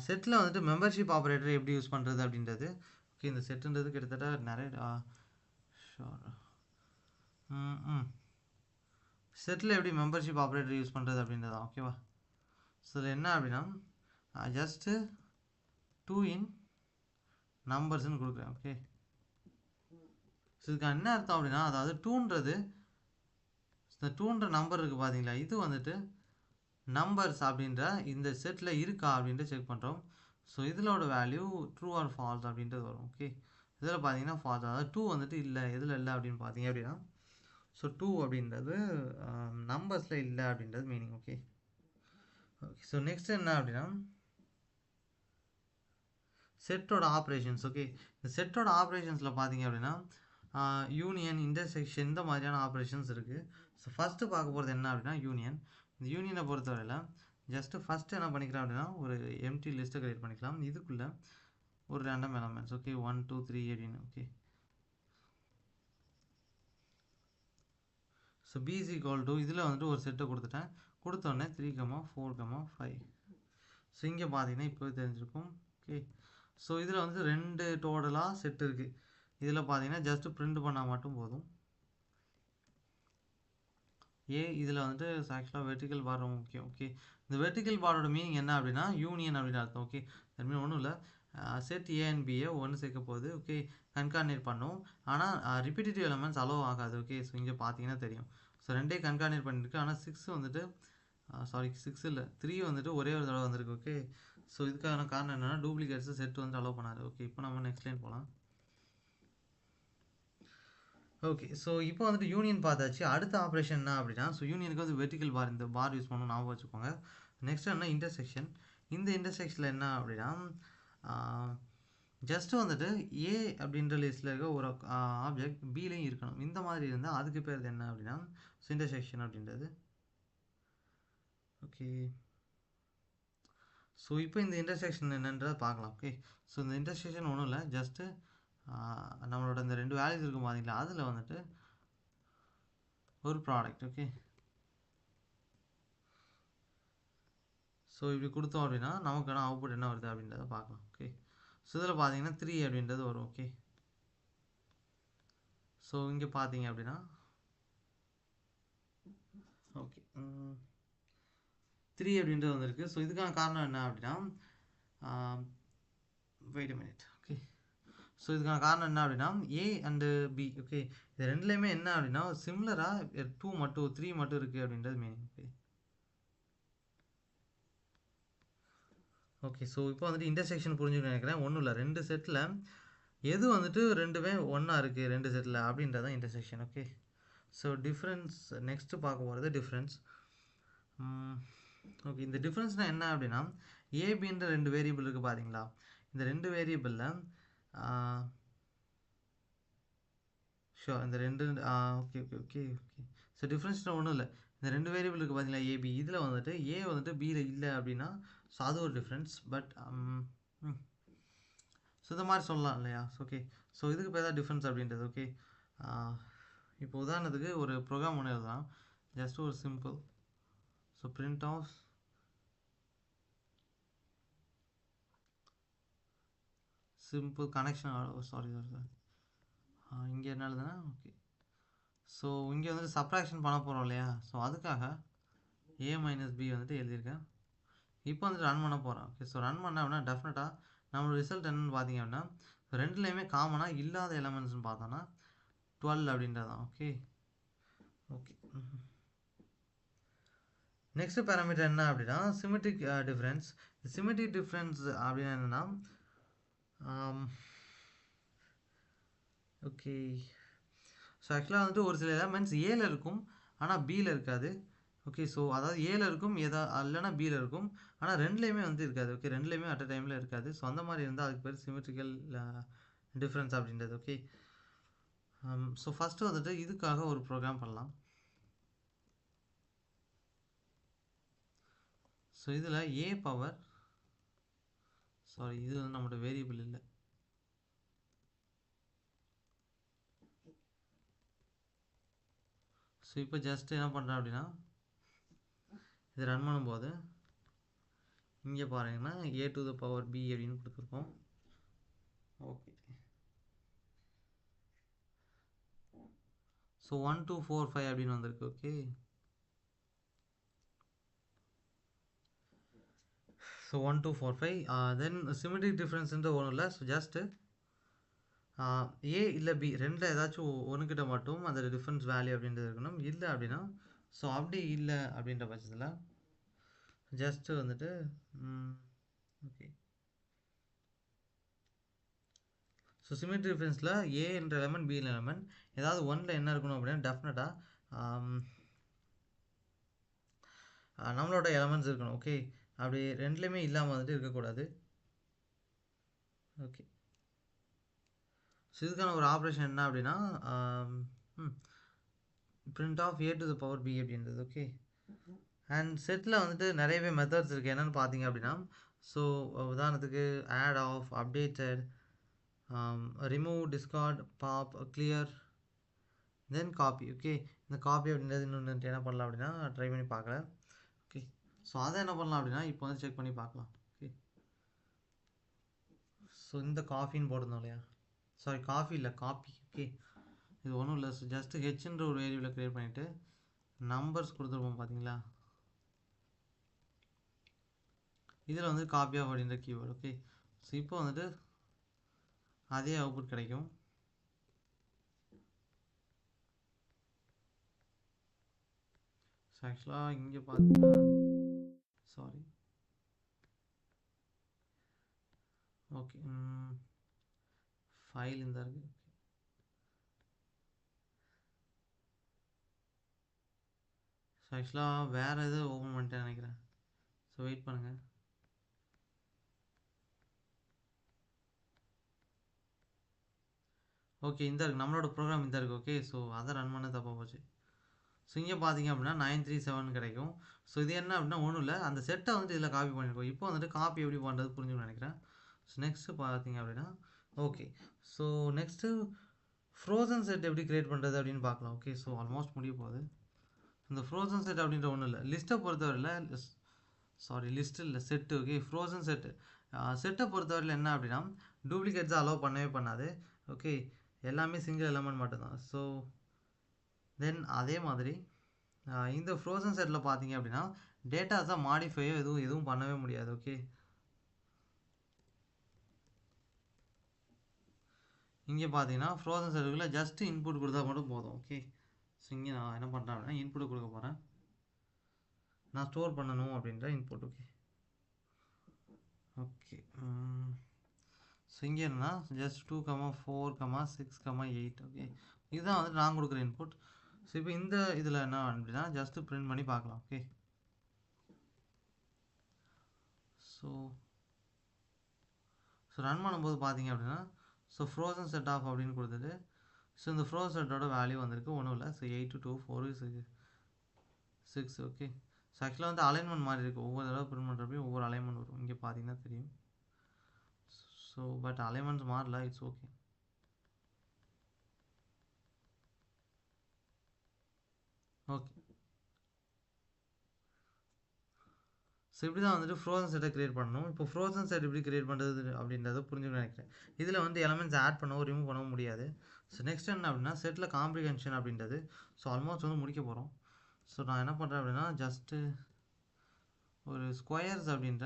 செட்டில் வந்துட்டு மெம்பர்ஷிப் ஆப்ரேட்டர் எப்படி யூஸ் பண்ணுறது அப்படின்றது. ஓகே. இந்த செட்டுன்றது கிட்டத்தட்ட நிறைய செட்டில் எப்படி மெம்பர்ஷிப் ஆப்ரேட்டர் யூஸ் பண்ணுறது அப்படின்றதான். ஓகேவா? ஸோ இதில் என்ன அப்படின்னா, ஜஸ்ட்டு 2 இன் நம்பர்ஸ்ன்னு கொடுக்குறேன். ஓகே. ஸோ இதுக்கு என்ன அர்த்தம் அப்படின்னா, அதாவது 2ன்றது இந்த 2ன்ற நம்பர் இருக்குது பார்த்தீங்களா, இது வந்துட்டு நம்பர்ஸ் அப்படின்ற இந்த செட்டில் இருக்கா அப்படின்ட்டு செக் பண்ணுறோம். ஸோ இதிலோட வேல்யூ ட்ரூ ஆர் ஃபால்ஸ் அப்படின்றது வரும். ஓகே. இதில் பார்த்தீங்கன்னா ஃபால்ஸ், அதாவது 2 வந்துட்டு இல்லை, எதில் இல்லை அப்படின்னு பார்த்தீங்க அப்படின்னா, ஸோ 2 அப்படின்றது நம்பர்ஸில் இல்லை அப்படின்றது meaning. Okay. Okay. So next என்ன அப்படின்னா, செட்டோட ஆப்ரேஷன்ஸ். ஓகே. இந்த செட்டோட ஆப்ரேஷன்ஸில் பார்த்தீங்க அப்படின்னா யூனியன், இன்டர்செக்ஷன், இந்த மாதிரியான ஆப்ரேஷன்ஸ் இருக்குது. ஸோ ஃபஸ்ட்டு பார்க்க போகிறது என்ன அப்படின்னா யூனியன். இந்த யூனியனை பொறுத்தவரையில் ஜஸ்ட்டு ஃபஸ்ட்டு என்ன பண்ணிக்கலாம் அப்படின்னா, ஒரு எம்டி லிஸ்ட்டை கிரியேட் பண்ணிக்கலாம். இதுக்குள்ளே ஒரு ரேண்டம் எலமெண்ட்ஸ். ஓகே. 1 2 3 அப்படின்னு. Okay. So b is equal to இதில் வந்துட்டு ஒரு செட்டை கொடுத்தோடனே 3, 4, 5. ஸோ இங்கே பார்த்தீங்கன்னா இப்போ தெரிஞ்சிருக்கும். ஓகே. ஸோ இதில் வந்து 2 டோட்டலாக செட் இருக்குது. இதில் பார்த்தீங்கன்னா ஜஸ்ட்டு பிரிண்ட் பண்ணால் மட்டும் போதும். இதில் வந்துட்டு ஆக்சுவலாக வெர்டிக்கல் பார் ரொம்ப முக்கியம். ஓகே. இந்த வெர்டிக்கல் பாரோட மீனிங் என்ன அப்படின்னா யூனியன் அப்படின்னு அர்த்தம். ஓகே. தட் மீன் ஒன்றும் இல்லை, செட் ஏ அண்ட் பியை ஒன்று சேர்க்க போகுது. ஓகே. கன்கார்டினேட் பண்ணும். ஆனால் ரிப்பீட்டேட்டிவ் எலமெண்ட்ஸ் அலோவ் ஆகாது. ஓகே. ஸோ இங்கே பார்த்தீங்கன்னா தெரியும். ஸோ 2 கன்கார்டினேட் பண்ணியிருக்கு. ஆனால் 6 வந்துட்டு 6 இல்லை 3 வந்துட்டு ஒரே ஒரு தடவை வந்திருக்கு. ஓகே. ஸோ இதுக்கான காரணம் என்னென்னா டூப்ளிகேட்ஸு செட் வந்து அலோவ் பண்ணாது. ஓகே. இப்போ நம்ம நெக்ஸ்ட் லைன் போகலாம். ஓகே. ஸோ இப்போ வந்துட்டு யூனியன் பார்த்தாச்சு. அடுத்த ஆப்ரேஷன் என்ன அப்படின்னா, ஸோ யூனியனுக்கு வந்து வெர்டிக்கல் பார், இந்த பார் யூஸ் பண்ணணும், ஞாபகம் வச்சுக்கோங்க. நெக்ஸ்ட் என்ன, இன்டர்செக்ஷன். இந்த இன்டர்செக்ஷனில் என்ன அப்படின்னா, ஜஸ்ட்டு வந்துட்டு ஏ அப்படின்ற லிஸ்ட்டில் இருக்க ஒரு ஆப்ஜெக்ட் பிலையும் இருக்கணும். இந்த மாதிரி இருந்தால் அதுக்கு பேர் என்ன அப்படின்னா இன்டர்செக்ஷன் அப்படின்றது. ஓகே. ஸோ இப்போ இந்த இன்டர்செக்ஷன் என்னன்றதை பார்க்கலாம். ஓகே. ஸோ இந்த இன்டர்செக்ஷன் ஒன்றும் இல்லை, ஜஸ்ட்டு நம்மளோட இந்த 2 வேல்யூஸ் இருக்கும் பார்த்தீங்களா, அதில் வந்துட்டு ஒரு ப்ராடக்ட். ஓகே. ஸோ இப்படி கொடுத்தோம் அப்படின்னா நமக்கான அவுட்புட் என்ன வருது அப்படின்றத பார்க்கலாம். ஓகே. ஸோ இதில் பார்த்தீங்கன்னா 3 அப்படின்றது வரும். ஓகே. ஸோ இங்கே பார்த்தீங்க அப்படின்னா ஓகே 3 அப்படின்றது வந்திருக்கு. ஸோ இதுக்கான காரணம் என்ன அப்படின்னா, wait a minute. Okay. So இதுக்கான காரணம் என்ன அப்படின்னா ஏ அண்டு பி. ஓகே. இது ரெண்டுலேயுமே என்ன அப்படின்னா சிம்லராக 2 மட்டும் 3 மட்டும் இருக்குது அப்படின்றது மீனிங். ஓகே. ஓகே. ஸோ இப்போ வந்துட்டு இன்டர்செக்ஷன் புரிஞ்சுக்கணும்னு நினைக்கிறேன். ஒன்றும் இல்லை, 2 செட்டில் எது வந்துட்டு ரெண்டுமே ஒன்றா இருக்குது 2 செட்டில் அப்படின்றதான் intersection. Okay. So difference next பார்க்க போகிறது டிஃப்ரென்ஸ். ஓகே. இந்த டிஃப்ரென்ஸ்னால் என்ன அப்படின்னா, ஏபின்ற 2 வேரியபிள் இருக்குது பார்த்தீங்களா, இந்த 2 வேரியபிளில் இந்த 2 okay okay okay okay. So டிஃப்ரென்ஸ்னால் ஒன்றும் இல்லை, இந்த 2 வேரியபிள் இருக்குது பார்த்தீங்களா ஏபி, இதில் வந்துட்டு ஏ வந்துட்டு பியில் இல்லை அப்படின்னா ஸோ அது ஒரு டிஃப்ரென்ஸ். பட் ஸோ இந்த மாதிரி சொல்லலாம் இல்லையா. ஓகே. ஸோ இதுக்கு பேர் தான் டிஃப்ரென்ஸ் அப்படின்றது. ஓகே. இப்போ உதாரணத்துக்கு ஒரு ப்ரோக்ராம் ஒன்று எழுதலாம், ஜஸ்ட் ஒரு simple. So print of simple connection. Sorry sorry sir, இங்கே என்ன எழுதுனா ஓகே. ஸோ இங்கே வந்துட்டு சப்ராக்ஷன் பண்ண போகிறோம் இல்லையா, ஸோ அதுக்காக a மைனஸ் பி வந்துட்டு எழுதியிருக்கேன். இப்போ வந்துட்டு ரன் பண்ண போகிறேன். ஓகே, ஸோ ரன் பண்ண அப்படின்னா டெஃபினட்டாக நம்மளோட ரிசல்ட் என்னென்னு பார்த்தீங்க அப்படின்னா ரெண்டுலேயுமே காமனாக இல்லாத எலமெண்ட்ஸ்னு பார்த்தோன்னா 12 அப்படின்றது தான். Okay okay. நெக்ஸ்ட் பேராமீட்டர் என்ன அப்படின்னா சிமெட்ரிக் டிஃப்ரென்ஸ். சிமெட்ரிக் டிஃப்ரென்ஸ் அப்படின்னா என்னென்னா ஓகே, ஸோ ஆக்சுவலாக வந்துட்டு ஒரு சில எலமெண்ட்ஸ் ஏல இருக்கும் ஆனால் பியில் இருக்காது. ஓகே, ஸோ அதாவது ஏல இருக்கும் இல்லைனா பியில் இருக்கும் ஆனால் ரெண்டுலேயுமே வந்து இருக்காது. ஓகே, ரெண்டுலேயுமே அட் அ டைமில் இருக்காது. ஸோ அந்த மாதிரி இருந்தால் அதுக்கு பேர் சிமெட்ரிக்கல் டிஃப்ரென்ஸ் அப்படின்றது. ஓகே, ஸோ ஃபஸ்ட்டு வந்துட்டு இதுக்காக ஒரு ப்ரோக்ராம் பண்ணலாம். ஸோ இதில் ஏ பவர் சாரி இது வந்து நம்மளோட வேரியபிள் இல்லை. ஸோ இப்போ ஜஸ்ட் என்ன பண்ணுறேன் அப்படின்னா இது ரன் பண்ணும்போது இங்கே பாருங்கன்னா A to the power B அப்படின்னு கொடுத்துருக்கோம். ஓகே, ஸோ 1 2 4 5 அப்படின்னு வந்திருக்கு. ஓகே, ஸோ 1 2 4 5 தென் சிமெட்ரிக் டிஃப்ரென்ஸ்ன்ற ஒன்றும் இல்லை. ஸோ ஜஸ்ட்டு ஏ இல்லை பி ரெண்டில் ஏதாச்சும் ஒன்றுக்கிட்ட மட்டும் அந்த டிஃப்ரென்ஸ் வேல்யூ அப்படின்றது இருக்கணும். இல்லை அப்படின்னா ஸோ அப்படி இல்லை அப்படின்ற பட்சத்தில் ஜஸ்ட்டு வந்துட்டு ஓகே, ஸோ சிமெட்ரி டிஃப்ரென்ஸில் ஏ என்ற எலமெண்ட் பி என்ற எலமெண்ட் ஏதாவது ஒன்றில் என்ன இருக்கணும் அப்படின்னா டெஃபினட்டாக நம்மளோட எலமெண்ட்ஸ் இருக்கணும். ஓகே, அப்படி ரெண்டுலேயுமே இல்லாமல் வந்துட்டு இருக்கக்கூடாது. ஓகே, ஸோ இதுக்கான ஒரு ஆப்ரேஷன் என்ன அப்படின்னா print of a to the power b அப்படின்றது. ஓகே, அண்ட் செட்டில் வந்துட்டு நிறையவே மெத்தட்ஸ் இருக்குது. என்னென்னு பார்த்தீங்க அப்படின்னா ஸோ உதாரணத்துக்கு add of, updated, remove, discard, pop, clear, then copy. Okay, இந்த காப்பி அப்படின்றது இன்னொன்று என்ன பண்ணலாம் அப்படின்னா ட்ரை பண்ணி பார்க்கல. ஓகே, ஸோ அதை என்ன பண்ணலாம் அப்படின்னா இப்போ வந்து செக் பண்ணி பார்க்கலாம். ஓகே, ஸோ இந்த காஃபின்னு போட்டிருந்தோம் இல்லையா, சாரி காஃபி இல்லை காப்பி. ஓகே, இது ஒன்றும் இல்லை. ஸோ ஜஸ்ட்டு ஹெச்ன்ற ஒரு வேரியபிளை க்ரியேட் பண்ணிவிட்டு நம்பர்ஸ் கொடுத்துருப்போம் பார்த்தீங்களா, இதில் வந்து காப்பி ஆஃப் அப்படின்ற கீவேர்டு. ஓகே, ஸோ இப்போ வந்துட்டு அதே அவுட்புட் கிடைக்கும். ஸோ ஆக்சுவலாக இங்கே பார்த்தீங்கன்னா சாரி ஓகே ஃபைல் இந்த இருக்குது. ஸோ ஆக்சுவலாக வேறு எது ஓப்பன் பண்ணிட்டேன் நினைக்கிறேன். ஸோ வெயிட் பண்ணுங்கள். ஓகே, இந்த இருக்குது நம்மளோட ப்ரோக்ராம் இந்த இருக்குது. ஓகே, ஸோ அதை ரன் பண்ண தப்பாக போச்சு. ஸோ இங்கே பார்த்தீங்க அப்படின்னா 937 கிடைக்கும். ஸோ இது என்ன அப்படின்னா ஒன்றும் இல்லை, அந்த செட்டை வந்துட்டு இதில் காப்பி பண்ணியிருக்கோம். இப்போ வந்துட்டு காப்பி எப்படி பண்ணுறது புரிஞ்சுக்கணும்னு நினைக்கிறேன். ஸோ நெக்ஸ்ட்டு பார்த்தீங்க அப்படின்னா okay, so next frozen set எப்படி க்ரியேட் பண்ணுறது அப்படின்னு பார்க்கலாம். ஓகே, ஸோ ஆல்மோஸ்ட் முடிய போகுது. இந்த ஃப்ரோசன் செட் அப்படின்ற ஒன்றும் இல்லை, லிஸ்ட்டை பொறுத்தவரையில் சாரி லிஸ்ட் இல்லை செட்டு. ஓகே, ஃப்ரோசன் செட்டு செட்டை பொறுத்தவரையில் என்ன அப்படின்னா டூப்ளிகேட்ஸை அலோவ் பண்ணவே பண்ணாது. ஓகே, எல்லாமே சிங்கிள் எலமெண்ட் மட்டும்தான். ஸோ தென் அதே மாதிரி இந்த ஃப்ரோசன் செட்டில் பார்த்தீங்க அப்படின்னா டேட்டாஸை மாடிஃபையோ எதுவும் பண்ணவே முடியாது. ஓகே, இங்கே பார்த்தீங்கன்னா ஃப்ரோசன் செட்டுக்குள்ளே ஜஸ்ட் இன்புட் கொடுத்தா மட்டும் போதும். ஓகே, ஸோ இங்கே நான் என்ன பண்ணுறேன் அப்படின்னா இன்புட் கொடுக்க போகிறேன். நான் ஸ்டோர் பண்ணணும் அப்படின்ற இன்புட். ஓகே ஓகே, ஸோ இங்கே என்னன்னா ஜஸ்ட் 2, 4, 6, 8. ஓகே, இதுதான் வந்துட்டு நான் கொடுக்குற இன்புட். ஸோ இப்போ இந்த இதில் என்ன அப்படின்னா ஜஸ்ட்டு பிரிண்ட் பண்ணி பார்க்கலாம். ஓகே, ஸோ ரன் பண்ணும்போது பார்த்தீங்க அப்படின்னா ஸோ ஃப்ரோசன் செட் ஆஃப் அப்படின்னு கொடுத்துட்டு ஸோ இந்த ஃப்ரோசன் செட்டோட வேல்யூ வந்திருக்கு. ஒன்றும் இல்லை. ஸோ 8 2 4 6. ஓகே, ஸோ ஆக்சுவலாக வந்து அலைன்மெண்ட் மாதிரி இருக்குது. ஒவ்வொரு தடவை பிரிண்ட் பண்ணுறப்பையும் ஒவ்வொரு அலைன்மெண்ட் வரும். இங்கே பார்த்தீங்கன்னா தெரியும். ஸோ பட் அலைன்மெண்ட்ஸ் மாறல. It's okay. ஓகே, ஸோ இப்படி தான் வந்துட்டு ஃப்ரோசன் செட்டை கிரியேட் பண்ணணும். இப்போ ஃப்ரோசன் செட் எப்படி கிரியேட் பண்ணுறது அப்படின்றத புரிஞ்சுக்கணும்னு நினைக்கிறேன். இதில் வந்து எலமெண்ட்ஸ் ஆட் பண்ணவும் ரிமூவ் பண்ணவும் முடியாது. ஸோ நெக்ஸ்ட் என்ன அப்படின்னா செட்டில் காம்ப்ரிஹென்ஷன் அப்படின்றது. ஸோ ஆல்மோஸ்ட் வந்து முடிக்க போகிறோம். ஸோ நான் என்ன பண்ணுறேன் அப்படின்னா ஜஸ்ட்டு ஒரு ஸ்கொயர்ஸ் அப்படின்ற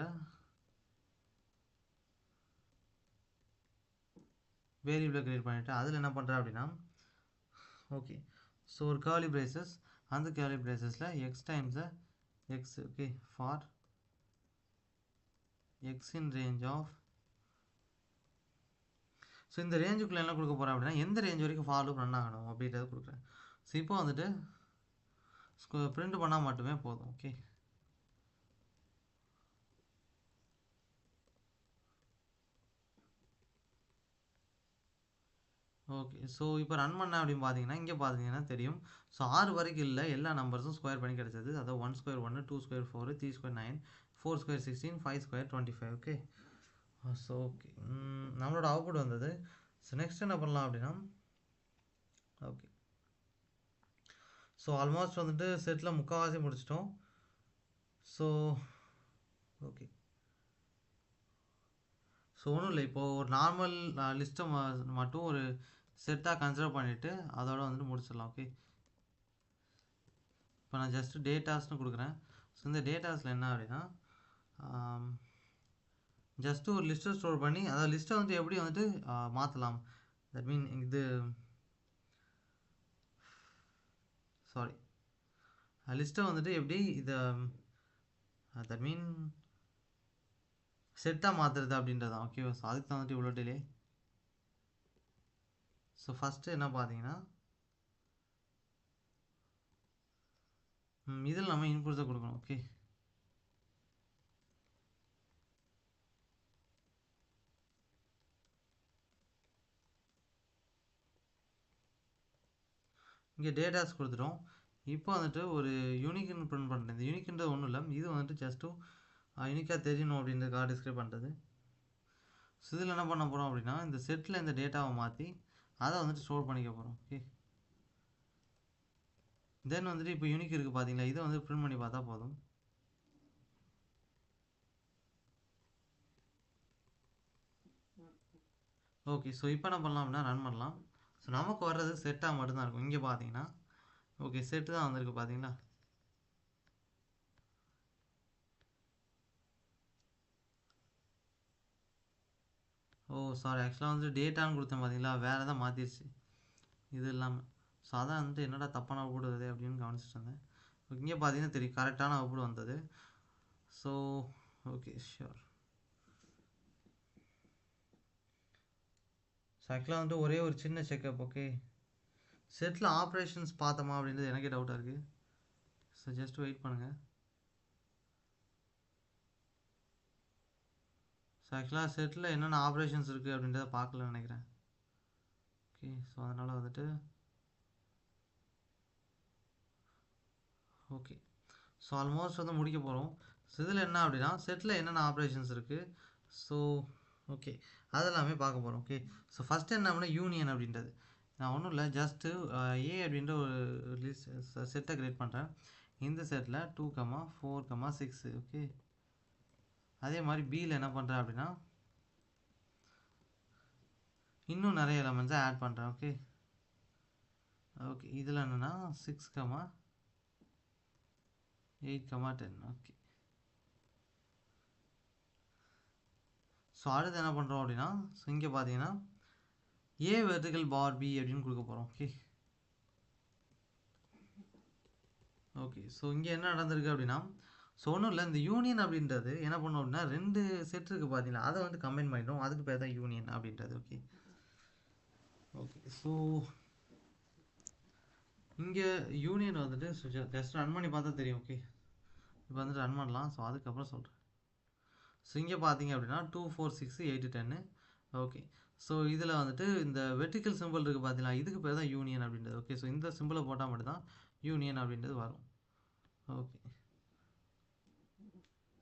வேரியபிளை கிரியேட் பண்ணிவிட்டு அதில் என்ன பண்ணுறேன் அப்படின்னா ஓகே ஸோ ஒரு கர்லி பிரேசஸ், அந்த கர்லி பிரேசஸில் X times X okay for X in range of. So இந்த ரேஞ்சுக்குள்ளே என்ன கொடுக்க போகிறேன் அப்படின்னா எந்த ரேஞ்ச் வரைக்கும் ஃபார் லூப் ரன் ஆகணும் அப்படின்றத கொடுக்குறேன். ஸோ இப்போ வந்துட்டு பிரிண்ட் பண்ணால் மட்டுமே போதும். ஓகே ஓகே ஸோ இப்போ ரன் பண்ண அப்படின்னு பார்த்தீங்கன்னா இங்கே பார்த்தீங்கன்னா தெரியும். ஸோ 6 வரைக்கும் இல்லை, எல்லா நம்பர்ஸும் ஸ்கொயர் பண்ணி கிடச்சது. அதாவது 1 square 1, 2 square 4, 3 square 9, 4 square 16, 5 square 25. Okay so okay நம்மளோட அவுட்புட் வந்தது. ஸோ நெக்ஸ்ட் என்ன பண்ணலாம் அப்படின்னா ஓகே ஸோ ஆல்மோஸ்ட் வந்துட்டு செட்டில் முக்கால்வாசி முடிச்சிட்டோம். ஸோ ஓகே ஸோ ஒன்றும் இல்லை, இப்போது ஒரு நார்மல் லிஸ்ட்டை மட்டும் ஒரு செட்டாக கன்சிடர் பண்ணிவிட்டு அதோட வந்துட்டு முடிச்சிடலாம். ஓகே இப்போ நான் ஜஸ்ட்டு டேட்டாஸ்னு கொடுக்குறேன். ஸோ இந்த டேட்டாஸில் என்ன அப்படின்னா ஜஸ்ட்டு ஒரு லிஸ்ட்டை ஸ்டோர் பண்ணி அதாவது லிஸ்ட்டை வந்துட்டு எப்படி வந்துட்டு மாற்றலாம். தட் மீன் இது சாரி லிஸ்ட்டை வந்துட்டு எப்படி இதை தட் மீன் செட்டாக மாற்றுறது அப்படின்றதான். ஓகே ஸோ அதுக்கு தான் வந்துட்டு இவ்வளோ டிலே. ஸோ ஃபஸ்ட்டு என்ன பார்த்தீங்கன்னா இதில் நம்ம இன்புட்ஸை கொடுக்கணும். ஓகே இங்கே டேட்டாஸ் கொடுத்துட்டோம். இப்போ வந்துட்டு ஒரு யூனிக்னு பிரிண்ட் பண்ணுறேன். இந்த யூனிக்ன்றது ஒன்றும் இல்லை, இது வந்துட்டு ஜஸ்ட்டு யூனிக்காக தெரியணும் அப்படின்றதுக்காக டிஸ்கிரைப் பண்ணுறது. ஸோ இதில் என்ன பண்ண போகிறோம் அப்படின்னா இந்த செட்டில் இந்த டேட்டாவை மாற்றி அதை வந்துட்டு ஸ்டோர் பண்ணிக்க போகிறோம். ஓகே தென் வந்துட்டு இப்போ யூனிக் இருக்குது பார்த்தீங்களா, இதை வந்து பிரிண்ட் பண்ணி பார்த்தா போதும். ஓகே ஸோ இப்போ என்ன பண்ணலாம் அப்படின்னா ரன் பண்ணலாம். ஸோ நமக்கு வர்றது செட்டாக மட்டும்தான் இருக்கும். இங்கே பார்த்தீங்கன்னா ஓகே செட்டு தான் வந்திருக்கு பார்த்தீங்களா. ஓ சாரி, ஆக்சுவலாக வந்துட்டு டேட்டான்னு கொடுத்தேன் பார்த்தீங்களா, வேறு எதாவது மாற்றிடுச்சு இது இல்லாமல். ஸோ அதான் வந்துட்டு என்னடா தப்பான அவுட்புட் வருது அப்படின்னு கவனிச்சிட்டு இருந்தேன். இங்கே பார்த்தீங்கன்னா தெரியும் கரெக்டான அவுட்புட் வந்தது. So okay sure. ஸோ ஆக்சுவலாக வந்துட்டு ஒரே ஒரு சின்ன செக்கப். ஓகே செட்டில் ஆப்ரேஷன்ஸ் பார்த்தோமா அப்படின்றது எனக்கே டவுட்டாக இருக்குது. ஸோ ஜஸ்ட் வெயிட் பண்ணுங்கள். ஸோ ஆக்சுவலாக செட்டில் என்னென்ன ஆப்ரேஷன்ஸ் இருக்குது அப்படின்றத பார்க்கலன்னு நினைக்கிறேன். ஓகே ஸோ அதனால் வந்துட்டு ஓகே ஸோ ஆல்மோஸ்ட் வந்து முடிக்க போகிறோம். ஸோ இதில் என்ன அப்படின்னா செட்டில் என்னென்ன ஆப்ரேஷன்ஸ் இருக்குது ஸோ ஓகே அதெல்லாமே பார்க்க போகிறோம். ஓகே ஸோ ஃபஸ்ட்டு என்ன அப்படின்னா யூனியன் அப்படின்றது நான் ஒன்றும் இல்லை, ஜஸ்ட்டு ஏ அப்படின்ற ஒரு லிஸ்ட் செட்டை க்ரியேட் பண்ணுறேன். இந்த செட்டில் 2, 4, 6. ஓகே அதே மாதிரி பியில் என்ன பண்ணுறேன் அப்படின்னா இன்னும் நிறைய எலமெண்ட்ஸை ஆட் பண்ணுறேன். ஓகே ஓகே இதில் என்னென்னா 6, 8, 10. ஓகே ஸோ அடுத்து என்ன பண்ணுறோம் அப்படின்னா ஸோ இங்கே பார்த்தீங்கன்னா ஏ வெர்டிகல் பார் பி அப்படின்னு கொடுக்க போகிறோம். ஓகே ஓகே ஸோ இங்கே என்ன நடந்திருக்கு அப்படின்னா ஸோ ஒன்றும் இல்லை, இந்த யூனியன் அப்படின்றது என்ன பண்ணோம் அப்படின்னா 2 செட் இருக்குது பார்த்தீங்களா, அதை வந்து கம்பைன் பண்ணிட்டோம். அதுக்கு பேர் தான் யூனியன் அப்படின்றது. ஓகே ஓகே ஸோ இங்கே யூனியன் வந்துட்டு ஜஸ்ட் ரன் பண்ணி பார்த்தா தெரியும். ஓகே இப்போ வந்துட்டு ரன் பண்ணலாம். ஸோ அதுக்கப்புறம் சொல்கிறேன். ஸோ இங்கே பார்த்தீங்க அப்படின்னா 2, 4, 6, 8, 10. ஓகே ஸோ இதில் வந்துட்டு இந்த வெர்டிக்கல் சிம்பிள் இருக்குது பார்த்தீங்களா, இதுக்கு பேர் தான் யூனியன் அப்படின்றது. ஓகே ஸோ இந்த சிம்பிளை போட்டால் மட்டும்தான் யூனியன் அப்படின்றது வரும். ஓகே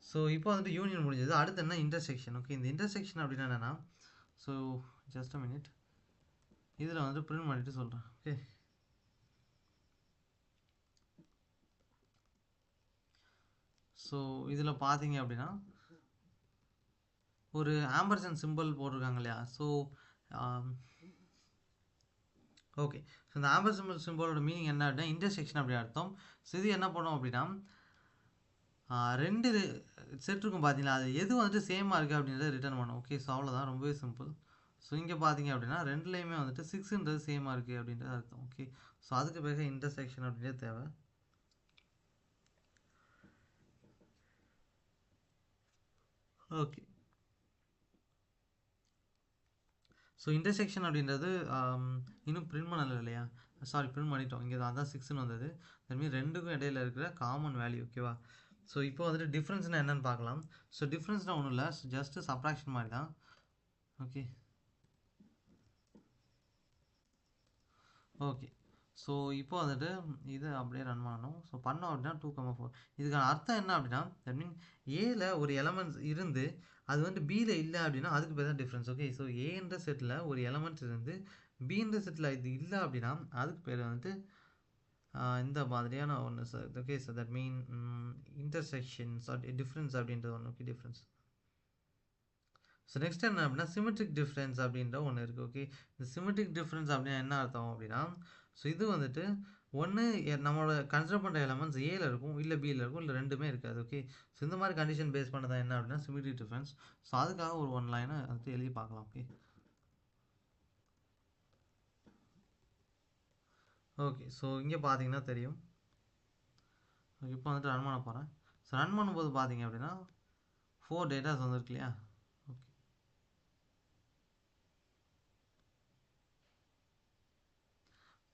ஸோ இப்போ வந்துட்டு யூனியன் முடிஞ்சது. அடுத்து என்ன இன்டர்செக்ஷன். ஓகே இந்த இன்டர்செக்ஷன் அப்படின்னா என்னென்னா ஸோ ஜஸ்ட் அ மினிட் இதில் வந்துட்டு பிரிண்ட் பண்ணிவிட்டு சொல்கிறேன். ஓகே ஸோ இதில் பார்த்தீங்க அப்படின்னா ஒரு ஆம்பர்சன் சிம்பிள் போட்டிருக்காங்க இல்லையா? So okay. ஸோ இந்த ஆம்பர்சன் சிம்பிளோட மீனிங் என்ன அப்படின்னா இன்டர்செக்ஷன் அப்படி அர்த்தம். ஸோ இது என்ன பண்ணும் அப்படின்னா 2 செட் இருக்கும் பார்த்தீங்களா? அது எது வந்துட்டு சேமாக இருக்குது அப்படின்றத ரிட்டர்ன் பண்ணும். ஓகே. ஸோ அவ்வளோதான், ரொம்பவே சிம்பிள். ஸோ இங்கே பார்த்தீங்க அப்படின்னா 2லேயுமே வந்துட்டு 6ன்றது சேமாக இருக்குது அப்படின்றது அர்த்தம். ஓகே. ஸோ அதுக்கு பிறகு இன்டர்செக்ஷன் அப்படின்றது தேவை. ஓகே. ஸோ இன்டர்செக்ஷன் அப்படின்றது இன்னும் பிரிண்ட் பண்ணலை இல்லையா? சாரி, பிரிண்ட் பண்ணிட்டோம். இங்கே அதான் 6ன்னு வந்தது. தட் மீன் 2க்கும் இடையில இருக்கிற காமன் வேல்யூ. ஓகேவா? ஸோ இப்போ வந்துட்டு டிஃப்ரென்ஸ்னால் என்னென்னு பார்க்கலாம். ஸோ டிஃப்ரென்ஸ்னால் ஒன்றும் இல்லை, ஜஸ்ட்டு சப்ராக்ஷன் மாதிரி தான். ஓகே. ஓகே. ஸோ இப்போ வந்துட்டு இது அப்படியே ரன் பண்ணணும். ஸோ பண்ணோம் அப்படின்னா 2,4 இதுக்கான அர்த்தம் என்ன அப்படின்னா தட் மீன் ஏல ஒரு எலமெண்ட்ஸ் இருந்து அது வந்து பியில் இல்லை அப்படின்னா அதுக்கு பேர் தான் டிஃப்ரென்ஸ். ஓகே. ஸோ ஏன்ற செட்டில் ஒரு எலமெண்ட்ஸ் இருந்து பின்ற செட்டில் இது இல்லை அப்படின்னா அதுக்கு பேர் வந்துட்டு இந்த மாதிரியான ஒன்று sir. Okay. So that mean intersections difference அப்படின்றது ஒன்று. ஓகே. டிஃப்ரென்ஸ். ஸோ நெக்ஸ்ட் என்ன அப்படின்னா சிமெட்ரிக் டிஃப்ரென்ஸ் அப்படின்ற ஒன்று இருக்குது. ஓகே. இந்த சிமெட்ரிக் டிஃப்ரென்ஸ் அப்படின்னா என்ன அர்த்தம் அப்படின்னா ஸோ இது வந்துட்டு ஒன்று நம்மளோட கன்சிடர் பண்ணுற எலமெண்ட்ஸ் ஏல இருக்கும், இல்லை பியில் இருக்கும், இல்லை ரெண்டுமே இருக்காது. ஓகே. ஸோ இந்த மாதிரி கண்டிஷன் பேஸ் பண்ணதான் என்ன அப்படின்னா சிமெட்ரிக் டிஃப்ரென்ஸ். ஸோ அதுக்காக ஒரு 1 லைனை வந்துட்டு எழுதி பார்க்கலாம். ஓகே. ஓகே. ஸோ இங்கே பார்த்தீங்கன்னா தெரியும். இப்போ வந்துட்டு ரன் பண்ண போகிறேன். ஸோ ரன் பண்ணும்போது பார்த்தீங்க அப்படின்னா 4 டேட்டாஸ் வந்துருக்கு இல்லையா? ஓகே.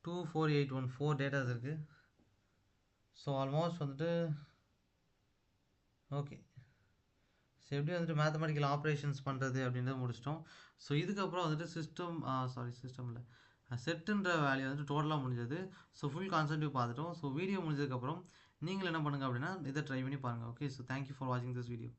2 4 8 1 4 டேட்டாஸ் இருக்குது. ஸோ ஆல்மோஸ்ட் வந்துட்டு ஓகே. ஸோ எப்படி வந்துட்டு மேத்தமெட்டிக்கல் ஆப்ரேஷன்ஸ் பண்ணுறது அப்படின்றத முடிச்சிட்டோம். ஸோ இதுக்கப்புறம் வந்துட்டு சிஸ்டம் இல்லை செட்டுன்ற வேல்யூ வந்துட்டு டோட்டலாக முடிஞ்சது. ஸோ ஃபுல் கான்செப்ட்டையும் பார்த்துட்டோம். ஸோ வீடியோ முடிஞ்சதுக்கப்புறம் நீங்கள் என்ன பண்ணுங்கள் அப்படின்னா இதை ட்ரை பண்ணி பாருங்கள். ஓகே. ஸோ தேங்க்யூ ஃபார் வாட்சிங் திஸ் வீடியோ.